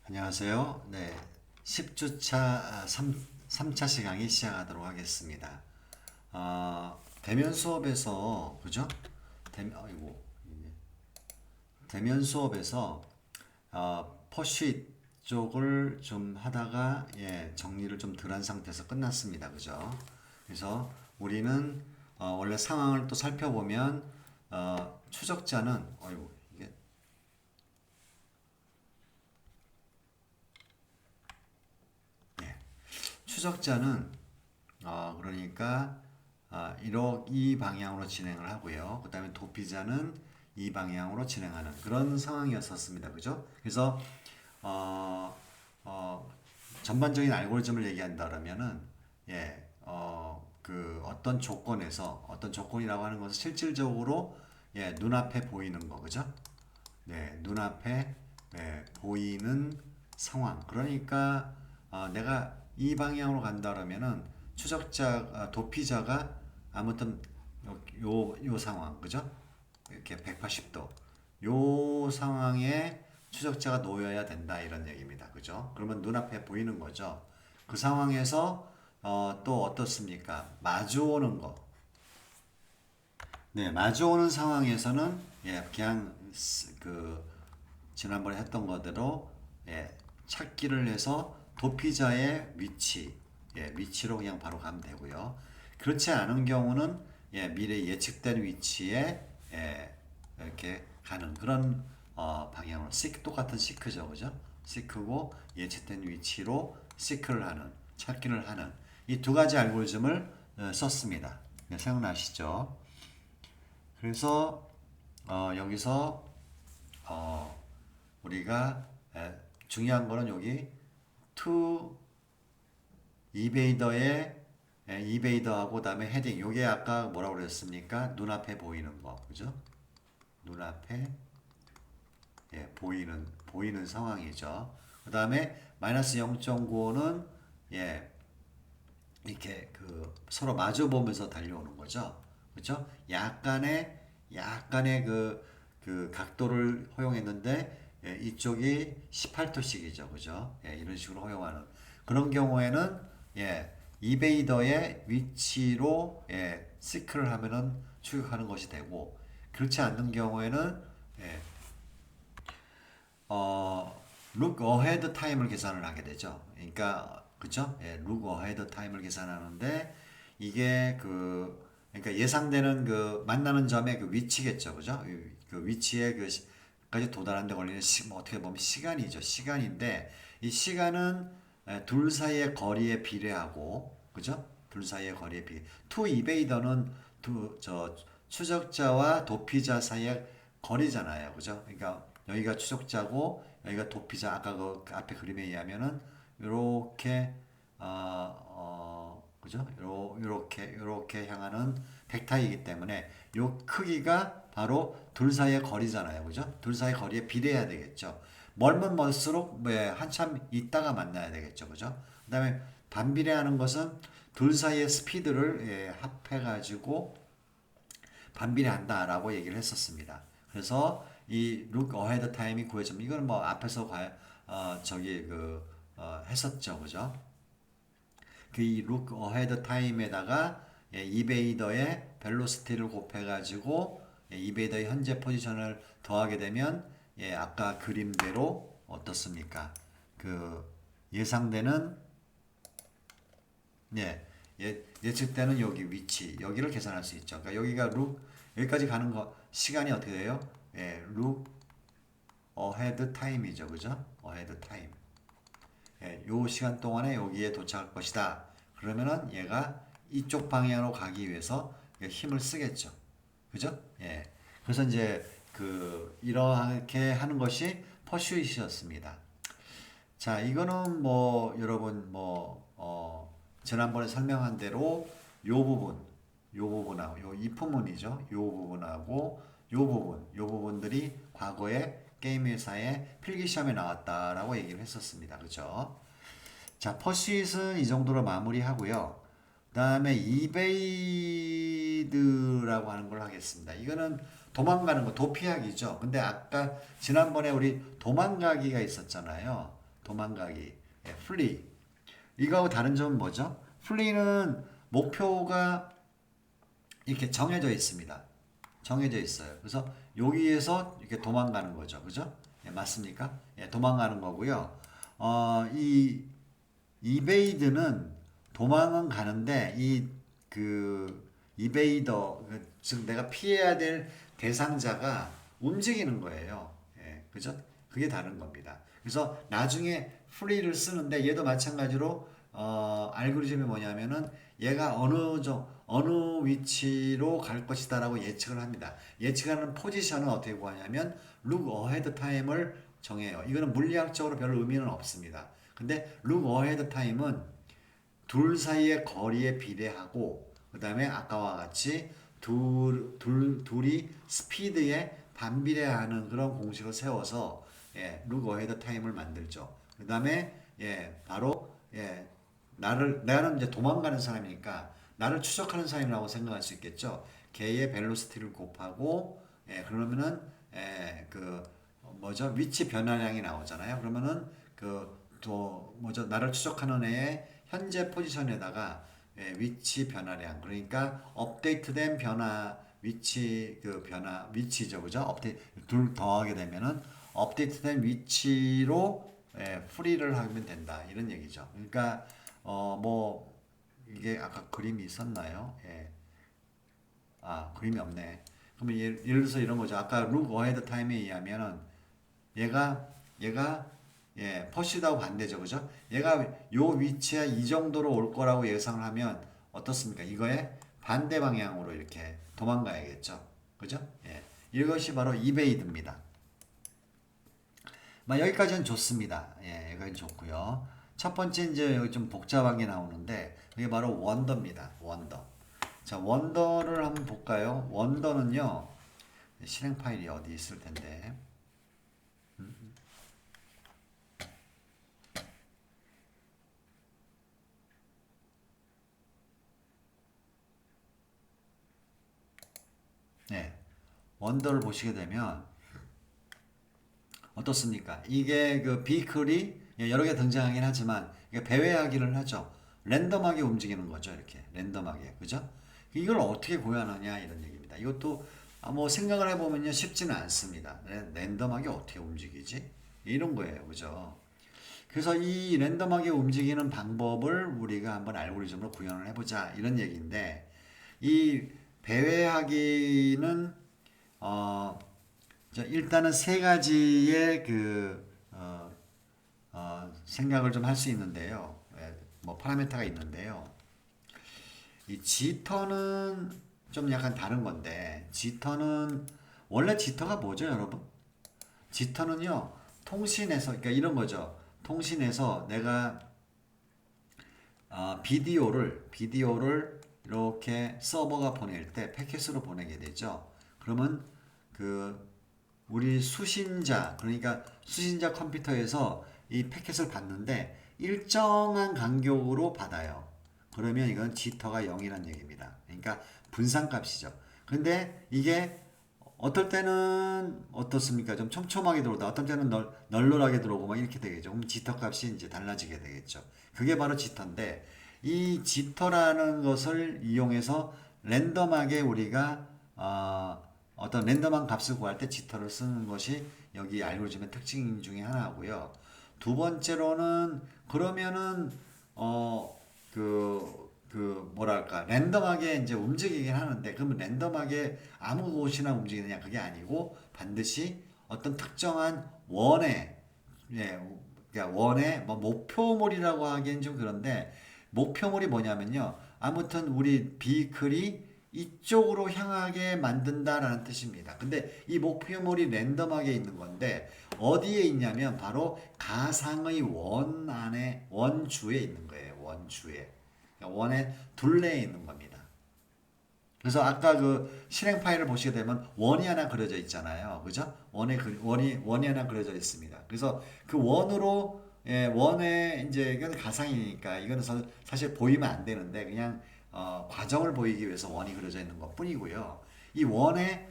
안녕하세요. 네. 10주차 3차시 강의 시작하도록 하겠습니다. 대면 수업에서, 그죠? 아이고, 대면 수업에서, 퍼쉬 쪽을 좀 하다가, 정리를 좀 덜 한 상태에서 끝났습니다. 그죠? 그래서 우리는, 원래 상황을 또 살펴보면, 추적자는, 아이고, 이게 추적자는 그러니까 이 방향으로 진행을 하고요. 그 다음에 도피자는 이 방향으로 진행하는 그런 상황이었었습니다. 그죠? 그래서 어, 어, 전반적인 알고리즘을 얘기한다면은 그 어떤 조건이라고 하는 것은 실질적으로 눈앞에 보이는 거, 그죠? 네, 눈앞에 보이는 상황. 그러니까 내가 이 방향으로 간다 그러면은 도피자가 아무튼 요 상황, 그죠? 이렇게 180도. 요 상황에 추적자가 놓여야 된다 이런 얘기입니다. 그죠? 그러면 눈앞에 보이는 거죠. 그 상황에서 또 어떻습니까? 마주오는 거. 네, 마주오는 상황에서는 그냥 그 지난번에 했던 거대로 찾기를 해서 도피자의 위치로 그냥 바로 가면 되고요. 그렇지 않은 경우는 미래 예측된 위치에 이렇게 가는 그런 방향으로 똑같은 시크죠, 그죠? 시크고 예측된 위치로 시크를 하는 찾기를 하는 이 두 가지 알고리즘을 썼습니다. 네, 생각나시죠? 그래서 여기서 어, 우리가 중요한 거는 여기 to 이베이더의 이베이더하고 그다음에 헤딩 요게 아까 뭐라고 그랬습니까? 눈앞에 보이는 거 그죠? 눈앞에 보이는 상황이죠. 그다음에 마이너스 0.95는 이렇게 그 서로 마주 보면서 달려오는 거죠. 그렇죠? 약간의 그 각도를 허용했는데 이쪽이 18도씩이죠. 그죠? 이런 식으로 허용하는 그런 경우에는 이베이더의 위치로 시크를 하면은 추격하는 것이 되고 그렇지 않는 경우에는 예, look ahead 타임을 계산을 하게 되죠. 그러니까 그죠? look ahead 타임을 계산하는데 이게 그러니까 예상되는 그 만나는 점의 그 위치겠죠. 그죠? 그 위치에 까지 도달하는 데 걸리는 뭐 어떻게 보면 시간이죠. 시간인데 이 시간은 둘 사이의 거리에 비례하고 그죠? 둘 사이의 거리에 비례. 투 이베이더는 저 추적자와 도피자 사이의 거리잖아요. 그죠? 그러니까 여기가 추적자고 여기가 도피자 아까 그 앞에 그림에 의하면은 요렇게 그죠? 요렇게 향하는 벡터이기 때문에 요 크기가 바로 둘 사이의 거리잖아요. 그죠? 둘 사이의 거리에 비례해야 되겠죠. 멀면 멀수록 한참 있다가 만나야 되겠죠. 그죠? 그다음에 반비례하는 것은 둘 사이의 스피드를 합해가지고 반비례한다라고 얘기를 했었습니다. 그래서 이 look ahead time이 구해지면 이건 뭐 앞에서 저기 했었죠, 그죠? 그 look ahead time에다가 이베이더의 벨로시티를 곱해가지고 이베이더의 현재 포지션을 더하게 되면 아까 그림대로 어떻습니까? 그 예상되는 예측되는 여기 위치 여기를 계산할 수 있죠. 그러니까 여기까지 가는 거 시간이 어떻게 돼요? look ahead time이죠, 그죠? ahead time. 요 시간 동안에 여기에 도착할 것이다. 그러면은 얘가 이쪽 방향으로 가기 위해서 힘을 쓰겠죠. 그죠? 그래서 이제 이렇게 하는 것이 퍼슈잇이었습니다. 자, 이거는 뭐 여러분 지난번에 설명한 대로 요 부분하고 요 if문이죠. 요 부분하고 요 부분들이 과거에 게임 회사의 필기 시험에 나왔다라고 얘기를 했었습니다. 그죠? 자, 퍼시잇은 이 정도로 마무리하고요. 그다음에 이베이드라고 하는 걸 하겠습니다. 이거는 도망가는 거, 도피하기죠. 근데 아까 지난번에 우리 도망가기가 있었잖아요. 도망가기. 예, flee. 이거하고 다른 점은 뭐죠? flee는 목표가 이렇게 정해져 있습니다. 정해져 있어요. 그래서 여기에서 이렇게 도망가는 거죠. 그죠? 예, 맞습니까? 예, 도망가는 거고요. 이 이베이드는 도망은 가는데 이베이더 즉 내가 피해야 될 대상자가 움직이는 거예요. 예, 그죠? 그게 다른 겁니다. 그래서 나중에 프리를 쓰는데 얘도 마찬가지로 알고리즘이 뭐냐면은 얘가 어느 위치로 갈 것이다라고 예측을 합니다. 예측하는 포지션은 어떻게 구하냐면 look ahead time을 정해요. 이거는 물리학적으로 별 의미는 없습니다. 근데 look ahead time은 둘 사이의 거리에 비례하고 그 다음에 아까와 같이 둘이 스피드에 반비례하는 그런 공식을 세워서 예, look ahead time을 만들죠. 그 다음에 예, 바로 예, 나는 이제 도망가는 사람이니까 나를 추적하는 사람이라고 생각할 수 있겠죠. 걔의 벨로시티를 곱하고 예, 그러면은 뭐죠? 위치 변화량이 나오잖아요. 그러면은 나를 추적하는 애의 현재 포지션에다가 예, 위치 변화량 그러니까 업데이트된 변화 위치죠, 그죠? 둘 더하게 되면은 업데이트된 위치로 예, 프리를 하면 된다 이런 얘기죠. 그러니까 뭐 이게 아까 그림이 있었나요? 예. 그림이 없네. 그러면 예를 들어서 이런 거죠. 아까 look ahead time에 의하면은 얘가 예, 퍼시드하고 반대죠. 그죠? 얘가 요 위치에 이 정도로 올 거라고 예상을 하면 어떻습니까? 이거에 반대 방향으로 이렇게 도망가야겠죠. 그죠? 예. 이것이 바로 이베이드입니다. 여기까지는 좋습니다. 예, 여기까지 좋고요. 첫 번째 이제 여기 좀 복잡한 게 나오는데 그게 바로 원더입니다. 원더. 자, 원더를 한번 볼까요? 원더는요. 실행 파일이 어디 있을 텐데. 네. 원더를 보시게 되면 어떻습니까? 이게 그 비클이 여러 개 등장하긴 하지만 이게 배회하기를 하죠. 랜덤하게 움직이는 거죠. 이렇게 랜덤하게. 그죠? 이걸 어떻게 구현하냐 이런 얘기입니다. 이것도 뭐 생각을 해보면요 쉽지는 않습니다. 랜덤하게 어떻게 움직이지? 이런 거예요. 그죠? 그래서 이 랜덤하게 움직이는 방법을 우리가 한번 알고리즘으로 구현을 해보자 이런 얘기인데 이 배회하기는 일단은 세 가지의 생각을 좀 할 수 있는데요. 예, 뭐 파라미터가 있는데요. 이 지터는 좀 약간 다른 건데 지터는 원래 지터가 뭐죠, 여러분? 지터는요 통신에서 그러니까 이런 거죠. 통신에서 내가 비디오를 이렇게 서버가 보낼 때 패킷으로 보내게 되죠. 그러면 그 우리 수신자 그러니까 수신자 컴퓨터에서 이 패킷을 받는데 일정한 간격으로 받아요. 그러면 이건 지터가 0이란 얘기입니다. 그러니까 분산값이죠. 근데 이게 어떨 때는 어떻습니까? 좀 촘촘하게 들어오다. 어떨 때는 널널하게 들어오고 막 이렇게 되겠죠. 그럼 지터 값이 이제 달라지게 되겠죠. 그게 바로 지터인데 이 지터라는 것을 이용해서 랜덤하게 우리가 어떤 랜덤한 값을 구할 때 지터를 쓰는 것이 여기 알고리즘의 특징 중에 하나고요. 두 번째로는 그러면은 뭐랄까 랜덤하게 이제 움직이긴 하는데 그러면 랜덤하게 아무 곳이나 움직이느냐 그게 아니고 반드시 어떤 특정한 원의 예, 그러니까 원의 뭐 목표물이라고 하기엔 좀 그런데 목표물이 뭐냐면요. 아무튼 우리 비클이 이쪽으로 향하게 만든다라는 뜻입니다. 근데 이 목표물이 랜덤하게 있는 건데 어디에 있냐면 바로 가상의 원 안에 원주에 있는 거예요. 원주에. 원의 둘레에 있는 겁니다. 그래서 아까 그 실행 파일을 보시게 되면 원이 하나 그려져 있잖아요. 그죠? 원이 하나 그려져 있습니다. 그래서 그 원으로 예, 원에 이제 이건 가상이니까 이거는 사실 보이면 안 되는데 그냥 과정을 보이기 위해서 원이 그려져 있는 것 뿐이고요. 이 원에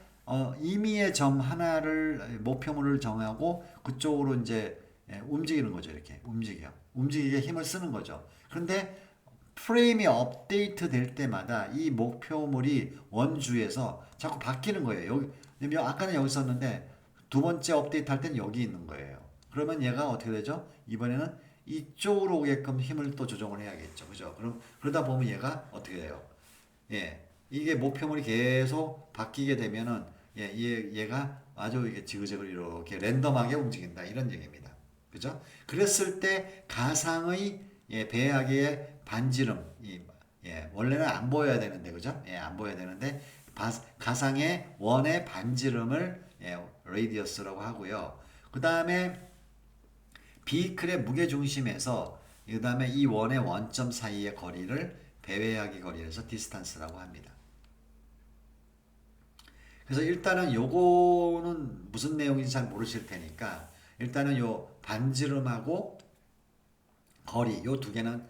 임의의 점 하나를 목표물을 정하고 그쪽으로 이제 예, 움직이는 거죠. 이렇게 움직이게 힘을 쓰는 거죠. 그런데 프레임이 업데이트 될 때마다 이 목표물이 원주에서 자꾸 바뀌는 거예요. 여기 아까는 여기 있었는데 두 번째 업데이트 할 때는 여기 있는 거예요. 그러면 얘가 어떻게 되죠? 이번에는 이쪽으로 오게끔 힘을 또 조정을 해야겠죠. 그죠? 그러다 보면 얘가 어떻게 돼요? 예. 이게 목표물이 계속 바뀌게 되면은 얘가 아주 이게 지그재그 이렇게 랜덤하게 움직인다. 이런 얘기입니다. 그죠? 그랬을 때 가상의 배합의 반지름 원래는 안 보여야 되는데 그죠? 안 보여야 되는데 가상의 원의 반지름을 레디어스라고 하고요. 그 다음에 비클의 무게 중심에서 그 다음에 이 원의 원점 사이의 거리를 배회하기 거리에서 디스탄스라고 합니다. 그래서 일단은 요거는 무슨 내용인지 잘 모르실 테니까 일단은 요 반지름하고 거리 요 두 개는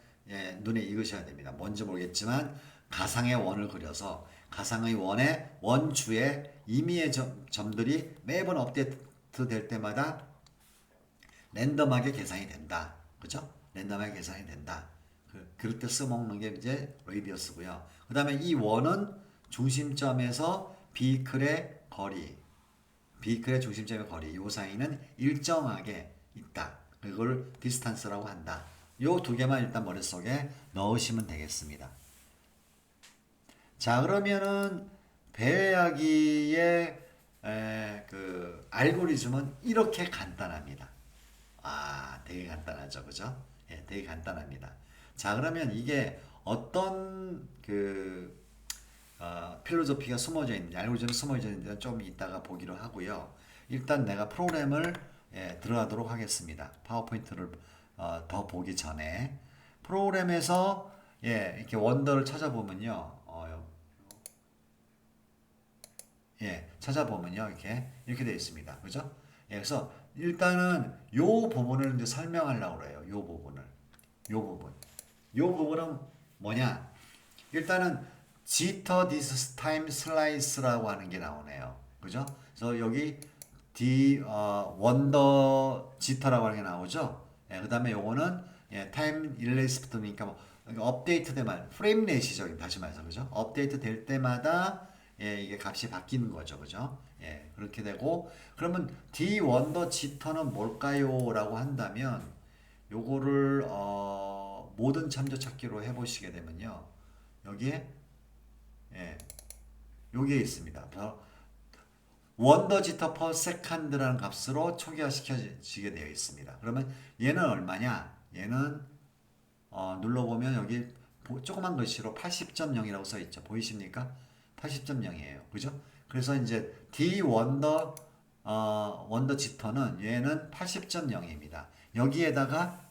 눈에 익으셔야 됩니다. 뭔지 모르겠지만 가상의 원을 그려서 가상의 원의 원주의 임의의 점들이 매번 업데이트 될 때마다 랜덤하게 계산이 된다. 그죠? 랜덤하게 계산이 된다. 그럴 때 써먹는 게 이제 레디어스고요. 그 다음에 이 원은 중심점에서 비클의 거리, 비클의 중심점의 거리, 요 사이는 일정하게 있다. 그걸 디스탄스라고 한다. 요 두 개만 일단 머릿속에 넣으시면 되겠습니다. 자, 그러면은 배회하기의 그 알고리즘은 이렇게 간단합니다. 되게 간단하죠, 그죠? 예, 되게 간단합니다. 자, 그러면 이게 어떤 필로소피가 숨어져 있는지, 알고리즘이 숨어져 있는지 좀 이따가 보기로 하고요. 일단 내가 프로그램을 들어가도록 하겠습니다. 파워포인트를 더 보기 전에 프로그램에서 이렇게 원더를 찾아보면요, 찾아보면요, 이렇게 되어 있습니다, 그죠? 그래서 일단은 요 부분을 이제 설명하려고 그래요. 요 부분은 뭐냐? 일단은 지터 디스 타임 슬라이스라고 하는 게 나오네요. 그죠? 그래서 여기 원더 지터라고 하는 게 나오죠? 그다음에 요거는 타임 일레이스부터니까 뭐 업데이트 되면 프레임 레이시죠. 다시 말해서 그죠? 업데이트 될 때마다 이게 값이 바뀌는 거죠. 그죠? 그렇게 되고 그러면 D 원더 지터는 뭘까요? 라고 한다면 요거를 모든 참조 찾기로 해 보시게 되면요. 여기에 여기에 있습니다. 원더 지터 퍼 세컨드라는 값으로 초기화시켜지게 되어 있습니다. 그러면 얘는 얼마냐? 얘는 눌러보면 여기 조그만 글씨로 80.0이라고 써 있죠. 보이십니까? 80.0이에요. 그죠? 그래서 이제 D 원더 원더 지터는 얘는 80.0입니다. 여기에다가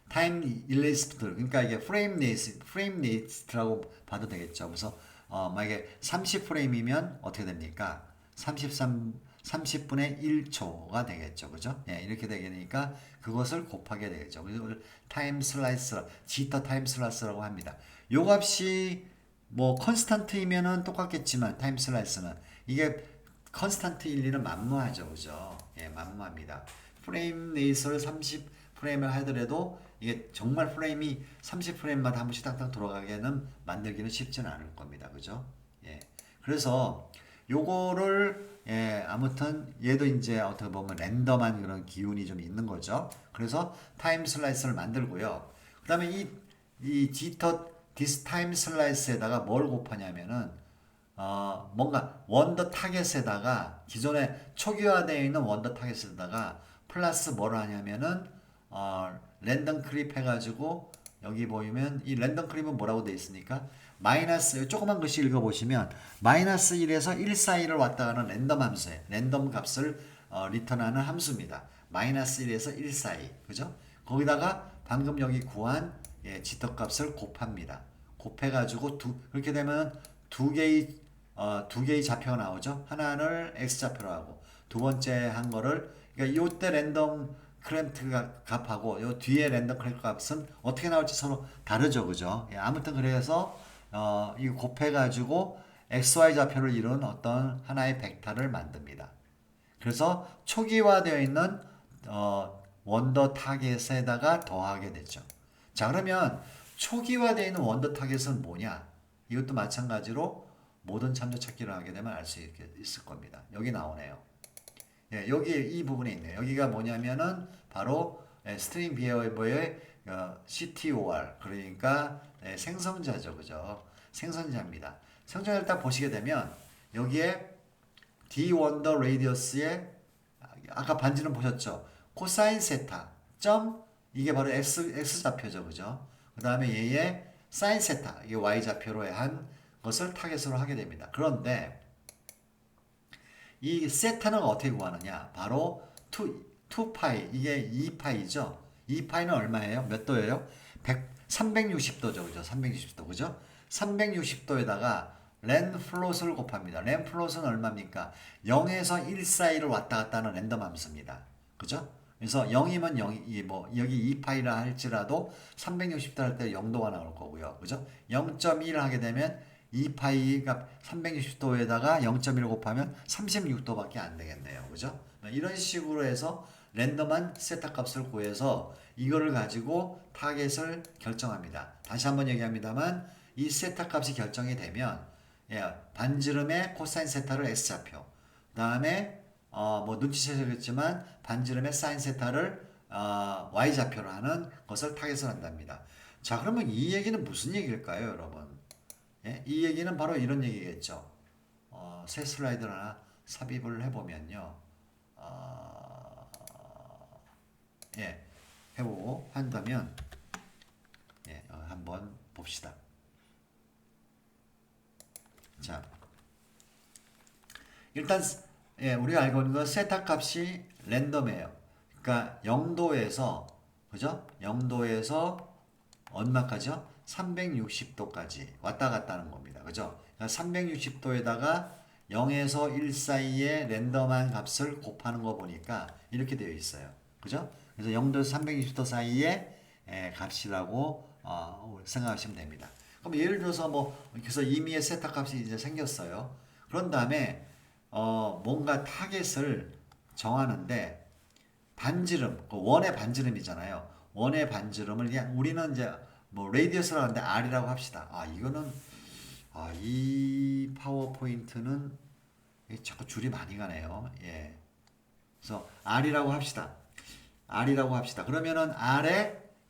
타임 일레이스트 그러니까 이게 프레임 레이스트라고 봐도 되겠죠. 그래서 만약에 30프레임이면 어떻게 됩니까? 30분의 1초가 되겠죠. 그죠? 이렇게 되니까 그것을 곱하게 되겠죠. 그래서 타임 슬라이스, 지터 타임 슬라이스라고 합니다. 요 값이 뭐 컨스탄트이면은 똑같겠지만 타임 슬라이스는 이게 컨스탄트일 리는 만무하죠. 그죠? 만무합니다. 프레임 레이스를 30프레임을 하더라도 이게 정말 프레임이 30프레임마다 한 번씩 딱딱 돌아가게는 만들기는 쉽지는 않을 겁니다. 그죠? 그래서 요거를 아무튼 얘도 이제 어떻게 보면 랜덤한 그런 기운이 좀 있는 거죠. 그래서 타임 슬라이스를 만들고요. 그 다음에 이 지터 디스 타임 슬라이스에다가 뭘 곱하냐면은 뭔가 원더 타겟에다가 기존에 초기화되어 있는 원더 타겟에다가 플러스 뭘 하냐면은 랜덤 클립 해가지고 여기 보이면 이 랜덤 클립은 뭐라고 되어 있습니까? 마이너스 조그만 글씨 읽어보시면 마이너스 1에서 1 사이를 왔다 가는 랜덤 함수예요. 랜덤 값을 리턴하는 함수입니다. 마이너스 1에서 1 사이 그죠? 거기다가 방금 여기 구한 지터 값을 곱합니다. 곱해가지고 그렇게 되면 두 개의 좌표가 나오죠. 하나를 x좌표로 하고 두 번째 한 거를 그러니까 요때 랜덤 클램프 값하고 요 뒤에 랜덤 클램프 값은 어떻게 나올지 서로 다르죠. 그죠? 아무튼 그래서 이거 곱해가지고 xy 좌표를 이룬 어떤 하나의 벡터를 만듭니다. 그래서 초기화되어 있는 원더 타겟에다가 더하게 되죠. 자, 그러면 초기화되어 있는 원더 타겟은 뭐냐? 이것도 마찬가지로 모든 참조 찾기를 하게 되면 알 수 있을 겁니다. 여기 나오네요. 예, 여기 이 부분에 있네요. 여기가 뭐냐면은 바로 스트링 비헤이버의 CTOR 그러니까 생성자죠, 그죠? 생성자입니다. 생성자를 딱 보시게 되면 여기에 D 원더 레디어스의 아까 반지름 보셨죠? 코사인 세타 점 이게 바로 x 좌표죠, 그죠? 그 다음에 얘의 사인 세타 이게 y 좌표로 한 것을 타겟으로 하게 됩니다. 그런데 이 세타는 어떻게 구하느냐? 바로 2파이 이게 2파이죠. 2파이는 얼마예요? 몇 도예요? 360도죠. 그죠? 360도. 그죠? 360도에다가 랜 플롯을 곱합니다. 랜 플롯은 얼마입니까? 0에서 1 사이를 왔다 갔다 하는 랜덤 함수입니다. 그죠? 그래서 0이면 0, 뭐, 여기 2파이라 할지라도 360도 할 때 0도가 나올 거고요. 그죠? 0.1 하게 되면 2파이가 360도에다가 0.1 곱하면 36도밖에 안 되겠네요. 그죠? 이런 식으로 해서 랜덤한 세타 값을 구해서 이거를 가지고 타겟을 결정합니다. 다시 한번 얘기합니다만 이 세타 값이 결정이 되면 반지름의 코사인 세타를 X좌표 그 다음에 뭐 눈치채셨겠지만 반지름의 사인 세타를 Y좌표로 하는 것을 타겟을 한답니다. 자, 그러면 이 얘기는 무슨 얘기일까요, 여러분? 예? 이 얘기는 바로 이런 얘기겠죠. 새 슬라이드를 하나 삽입을 해보면요. 예, 해보고 한다면 예, 한번 봅시다. 자, 일단 예, 우리가 알고 있는 건 세타 값이 랜덤이에요. 그러니까 0도에서 그죠? 0도에서 얼마까지요? 360도까지 왔다 갔다 하는 겁니다. 그죠? 그러니까 360도에다가 0에서 1 사이의 랜덤한 값을 곱하는 거 보니까 이렇게 되어 있어요. 그죠? 그래서 0도에서 360도 사이의 값이라고 생각하시면 됩니다. 그럼 예를 들어서 뭐 그래서 임의의 세타 값이 이제 생겼어요. 그런 다음에 뭔가 타겟을 정하는데 반지름, 그 원의 반지름이잖아요. 원의 반지름을 그냥 우리는 이제 뭐 레디어스라고 하는데 R이라고 합시다. 이거는 이 파워포인트는 자꾸 줄이 많이 가네요. 예. 그래서 R이라고 합시다. R이라고 합시다. 그러면은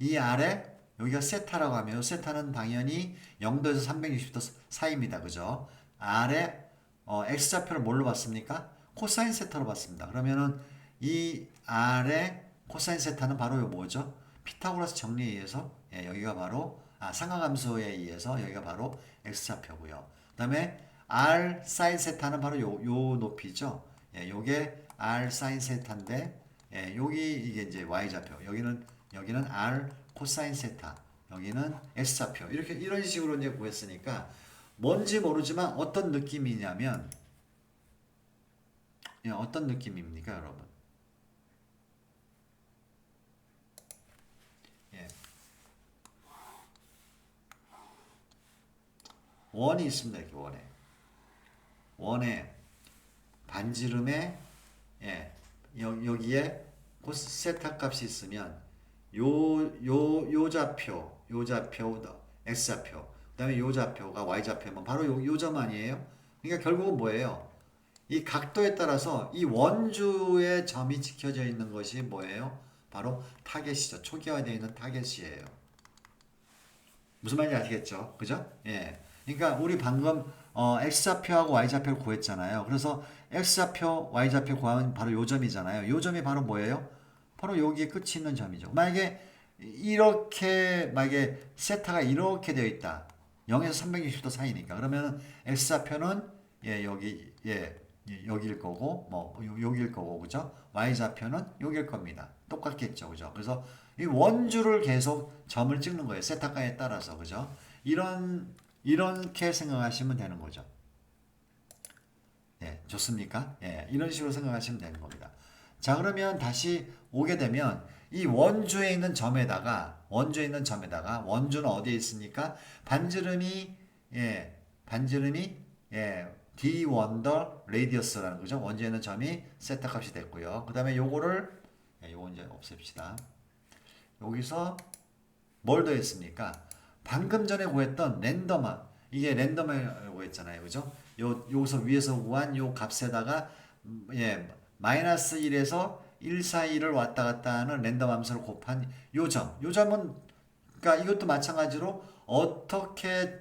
이 아래 여기가 세타라고 하면 세타는 당연히 0도에서 360도 사이입니다. 그죠? R에 X좌표를 뭘로 봤습니까? 코사인 세타로 봤습니다. 그러면은 이 R의 코사인 세타는 바로 뭐죠? 피타고라스 정리에 의해서 여기가 바로 상하함수에 의해서 여기가 바로 X좌표고요. 그 다음에 R 사인 세타는 바로 요 높이죠. 요게 R 사인 세타인데 여기 이게 이제 Y좌표. 여기는 R 코사인 세타. 여기는 X좌표. 이렇게 이런 식으로 이제 구했으니까 뭔지 모르지만 어떤 느낌이냐면 어떤 느낌입니까, 여러분? 예. 원이 있습니다. 이렇게 원에 반지름에 여기에 세타 값이 있으면 요 좌표 X좌표 그 다음에 요 좌표가 Y좌표면 바로 요 점 아니에요? 그러니까 결국은 뭐예요? 이 각도에 따라서 이 원주의 점이 지켜져 있는 것이 뭐예요? 바로 타겟이죠. 초기화되어 있는 타겟이에요. 무슨 말인지 아시겠죠? 그죠? 예. 그러니까 우리 방금 X좌표하고 Y좌표를 구했잖아요. 그래서 X좌표, Y좌표 구하면 바로 요 점이잖아요. 요 점이 바로 뭐예요? 바로 여기에 끝이 있는 점이죠. 만약에 세타가 이렇게 되어 있다. 0에서 360도 사이니까. 그러면 X좌표는 여기일 거고 여기일 거고 그죠? Y좌표는 여기일 겁니다. 똑같겠죠. 그죠? 그래서 이 원주를 계속 점을 찍는 거예요. 세타가에 따라서. 그죠? 이렇게 생각하시면 되는 거죠. 예, 좋습니까? 예, 이런 식으로 생각하시면 되는 겁니다. 자, 그러면 다시 오게 되면 이 원주에 있는 점에다가 원주는 어디에 있습니까? 반지름이 D 원더 레디어스라는 거죠. 원주에 있는 점이 세타 값이 됐고요. 그 다음에 요거를 예, 요건 이제 없앱시다. 여기서 뭘 더했습니까? 방금 전에 구했던 랜덤한 이게 랜덤이라고 했잖아요. 그죠? 여기서 위에서 구한 요 값에다가 예, 마이너스 1에서 1 사이를 왔다 갔다 하는 랜덤 함수를 곱한 요 점. 요 점은 그러니까 이것도 마찬가지로 어떻게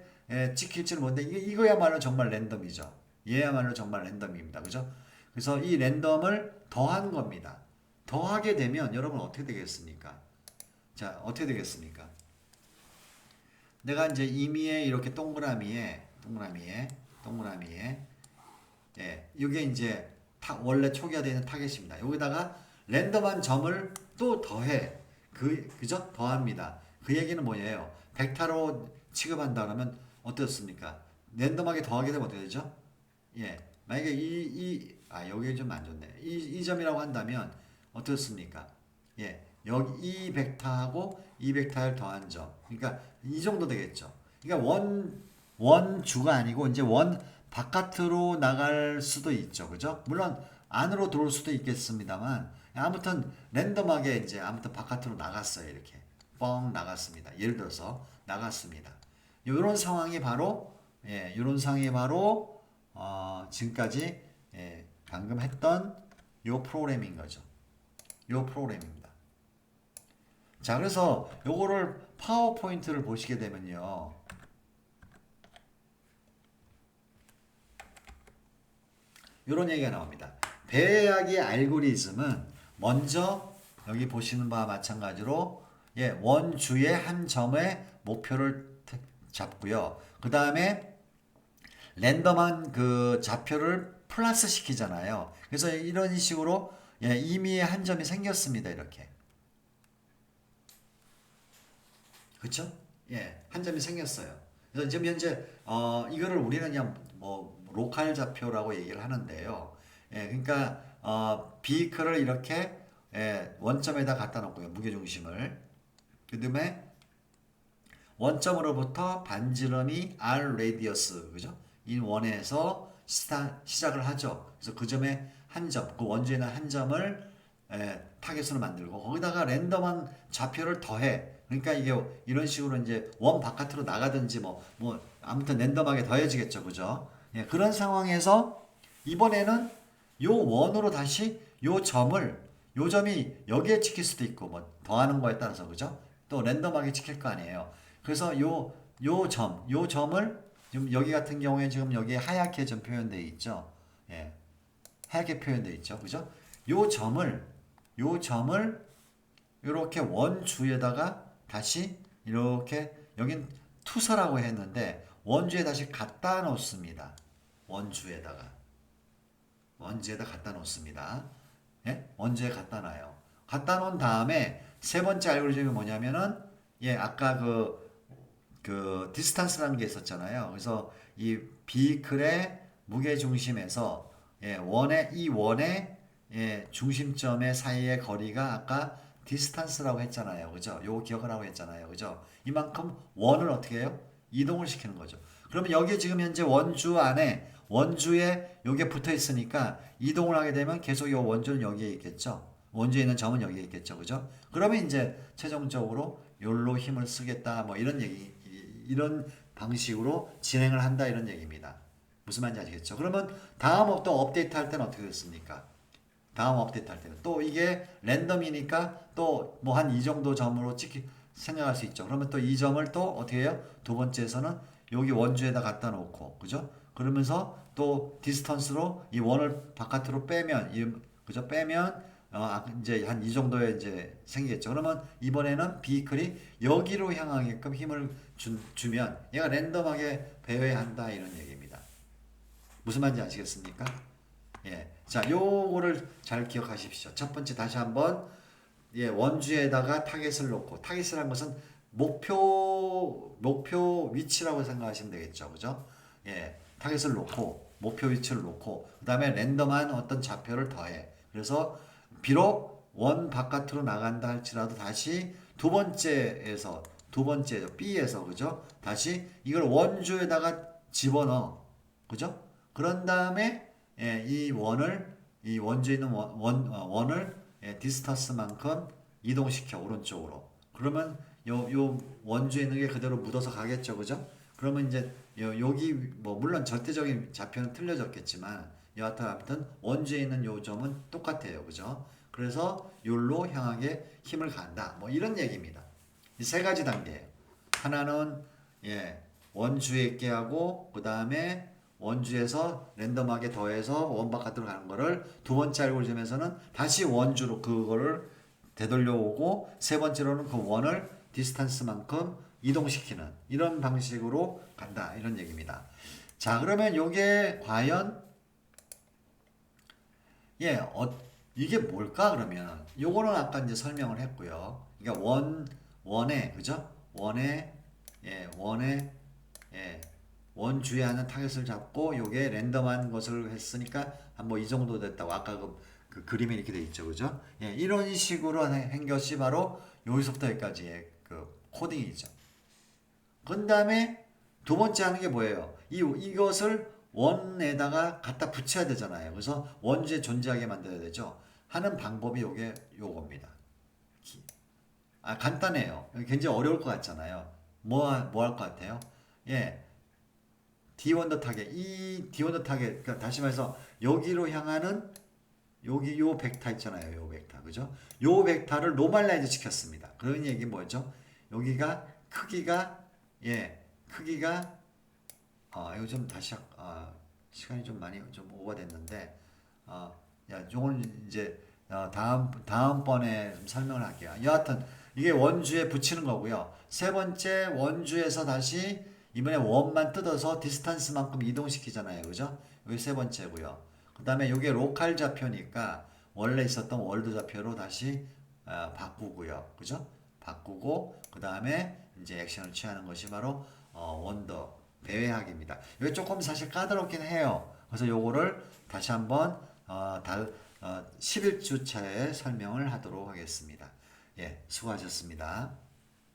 찍힐지는 모르는데 이거야말로 정말 랜덤이죠. 얘야말로 정말 랜덤입니다. 그죠? 그래서 이 랜덤을 더한 겁니다. 더하게 되면 여러분 어떻게 되겠습니까? 자, 어떻게 되겠습니까? 내가 이제 임의의 이렇게 동그라미에 예, 이게 이제 원래 초기화되어 있는 타겟입니다. 여기다가 랜덤한 점을 또 더해. 그죠? 더합니다. 그 얘기는 뭐예요? 벡터로 취급한다 그러면 어떻습니까? 랜덤하게 더하게 되면 어떻게 되죠? 예. 만약에 여기 좀 안 좋네. 이 점이라고 한다면 어떻습니까? 예. 여기 이 벡터하고 이 벡터를 더한 점. 그러니까 이 정도 되겠죠. 그러니까 원주가 아니고 이제 원 바깥으로 나갈 수도 있죠. 그죠? 물론 안으로 들어올 수도 있겠습니다만 아무튼 랜덤하게 이제 아무튼 바깥으로 나갔어요. 이렇게 뻥 나갔습니다. 예를 들어서 나갔습니다. 이런 상황이 바로 이런 상황이 바로 지금까지 방금 했던 요 프로그램인 거죠. 요 프로그램입니다. 자, 그래서 요거를 파워포인트를 보시게 되면요. 요런 얘기가 나옵니다. 배회하기 알고리즘은 먼저 여기 보시는 바와 마찬가지로 원주의 한 점의 목표를 잡고요. 그 다음에 랜덤한 그 좌표를 플러스 시키잖아요. 그래서 이런 식으로 임의의 한 점이 생겼습니다. 이렇게. 그쵸? 예, 한 점이 생겼어요. 그래서 지금 현재 이거를 우리는 그냥 뭐 로컬 좌표라고 얘기를 하는데요. 예, 그러니까 비클을 이렇게 원점에다 갖다 놓고요. 무게 중심을. 그다음에 원점으로부터 반지름이 r 레디어스 그죠? 이 원에서 시작을 하죠. 그래서 그 점에 한 점, 그 원주에 있는 한 점을 타겟으로 만들고 거기다가 랜덤한 좌표를 더해. 그러니까 이게 이런 식으로 이제 원 바깥으로 나가든지 뭐 아무튼 랜덤하게 더해지겠죠. 그죠? 예, 그런 상황에서 이번에는 요 원으로 다시 요 점이 여기에 찍힐 수도 있고 뭐 더하는 거에 따라서 그죠? 또 랜덤하게 찍힐 거 아니에요. 그래서 요 점을 지금 여기 같은 경우에 지금 여기 하얗게 좀 표현되어 있죠. 예. 하얗게 표현되어 있죠. 그죠? 요 점을 이렇게 원주에다가 다시 이렇게 여긴 투서라고 했는데 원주에 다시 갖다 놓습니다. 원주에다 갖다 놓습니다. 예? 원주에 갖다 놔요. 갖다 놓은 다음에 세 번째 알고리즘이 뭐냐면은 아까 그 디스턴스라는 게 있었잖아요. 그래서 이 비클의 무게 중심에서 원의 중심점의 사이의 거리가 아까 디스턴스라고 했잖아요. 그죠? 요거 기억을 하고 했잖아요. 그죠? 이만큼 원을 어떻게 해요? 이동을 시키는 거죠. 그러면 여기 지금 현재 원주 안에 원주에 요게 붙어 있으니까 이동을 하게 되면 계속 요 원주는 여기에 있겠죠. 원주에 있는 점은 여기에 있겠죠. 그죠? 그러면 이제 최종적으로 요로 힘을 쓰겠다. 뭐 이런 방식으로 진행을 한다 이런 얘기입니다. 무슨 말인지 아시겠죠? 그러면 다음 또 업데이트 할 때는 어떻게 됐습니까? 다음 업데이트 할 때는 또 이게 랜덤이니까 또 뭐 한 이 정도 점으로 생각할 수 있죠. 그러면 또 이 점을 또 어떻게 해요? 두 번째에서는 여기 원주에다 갖다 놓고 그죠? 그러면서 또 디스턴스로 이 원을 바깥으로 빼면 그죠? 빼면 이제 한 이 정도에 이제 생기겠죠. 그러면 이번에는 비클이 여기로 향하게끔 힘을 주면 얘가 랜덤하게 배회한다 이런 얘기입니다. 무슨 말인지 아시겠습니까? 예. 자, 요거를 잘 기억하십시오. 첫 번째 다시 한번 원주에다가 타겟을 놓고 타겟이라는 것은 목표 위치라고 생각하시면 되겠죠. 그죠? 예. 타겟을 놓고 목표 위치를 놓고 그다음에 랜덤한 어떤 좌표를 더해. 그래서 비록 원 바깥으로 나간다 할지라도 다시 두 번째죠. B에서 그죠? 다시 이걸 원주에다가 집어넣어. 그죠? 그런 다음에 이 원주에 있는 원을 디스턴스만큼 이동시켜 오른쪽으로. 그러면 요 원주에 있는 게 그대로 묻어서 가겠죠, 그죠? 그러면 이제 여기 뭐 물론 절대적인 좌표는 틀려졌겠지만 여하튼 아무튼 원주에 있는 요 점은 똑같아요, 그죠? 그래서 요로 향하게 힘을 간다. 뭐 이런 얘기입니다. 이 세 가지 단계예요. 하나는 원주에 있게 하고 그 다음에 원주에서 랜덤하게 더해서 원 바깥으로 가는 거를 두 번째 알고리즘에서는 다시 원주로 그거를 되돌려 오고 세 번째로는 그 원을 디스턴스만큼 이동시키는 이런 방식으로 간다 이런 얘기입니다. 자 그러면 요게 과연 이게 뭘까 그러면 요거는 아까 이제 설명을 했고요. 그러니까 원에 그죠? 원에 원주에 하는 타겟을 잡고 요게 랜덤한 것을 했으니까 한 뭐 이 정도 됐다고 아까 그 그림에 이렇게 돼 있죠, 그죠? 이런 식으로 한 것이 바로 여기서부터 여기까지의 그 코딩이죠. 그 다음에 두 번째 하는 게 뭐예요? 이것을 원에다가 갖다 붙여야 되잖아요. 그래서 원주에 존재하게 만들어야 되죠. 하는 방법이 요겁니다. 간단해요. 굉장히 어려울 것 같잖아요. 뭐 할 것 같아요? D1더 타겟. 이 D1더 타겟, 그러니까 다시 말해서 여기로 향하는 여기 요 벡터 있잖아요. 요 벡터. 그죠? 요 벡터를 노멀라이즈 시켰습니다. 그런 얘기 뭐죠? 여기가 크기가 이거 좀 다시 시간이 좀 많이 좀 오버됐는데 요건 이제 다음번에 좀 설명을 할게요. 여하튼 이게 원주에 붙이는 거고요. 세 번째 원주에서 다시 이번에 원만 뜯어서 디스턴스만큼 이동시키잖아요. 그죠? 여기 세 번째고요. 그 다음에 이게 로컬 좌표니까 원래 있었던 월드 좌표로 다시 바꾸고요. 그죠? 바꾸고 그 다음에 이제 액션을 취하는 것이 바로 원더 배회하기입니다. 이게 조금 사실 까다롭긴 해요. 그래서 요거를 다시 한번 11주 차에 설명을 하도록 하겠습니다. 수고하셨습니다.